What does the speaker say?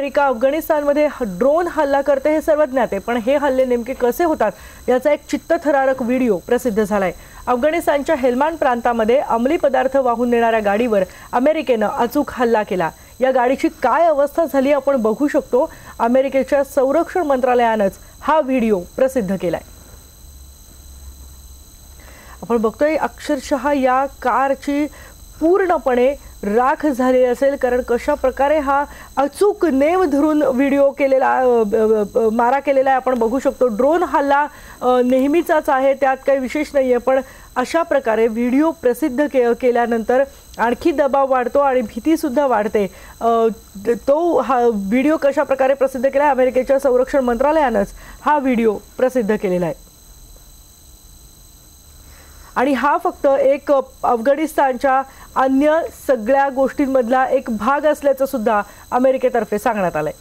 America अफगाणिस्तानमध्ये drone हल्ला करते हे सर्व ज्ञात आहे, पण हे हल्ले नेमके कसे होतात याचा एक चित्तथरारक व्हिडिओ प्रसिद्ध झालाय। अफगाणिस्तानच्या हेल्मांड प्रांतामध्ये अंमली पदार्थ वाहून नेणाऱ्या गाडीवर अमेरिकेनं अचूक हल्ला केला। या गाडीची काय अवस्था झाली आपण बघू शकतो। अमेरिकेच्या संरक्षण मंत्रालयानंच हा व्हिडिओ प्रसिद्ध केलाय। आपण बघतोय अक्षरशः या कारची पूर्णपणे राख झाली असेल, कारण कशा प्रकारे हा अचूक नेम धरून व्हिडिओ केलेला मारा केलेला आहे आपण बघू शकतो। ड्रोन हल्ला नेहमीचाच आहे, त्यात काही विशेष नाहीये, पण अशा प्रकारे व्हिडिओ प्रसिद्ध केल्यानंतर आणखी दबाव वाढतो आणि भीती सुद्धा वाढते। तो हा व्हिडिओ कशा प्रकारे प्रसिद्ध केला, अमेरिकेच्या संरक्षण मंत्रालयानंच हा व्हिडिओ प्रसिद्ध केलेला आहे आणि हा फक्त एक अफगाणिस्तानच्या अन्य सगळ्या गोष्टींमधला एक भाग असल्याचं सुद्धा अमेरिकेतर्फे सांगण्यात आलंय।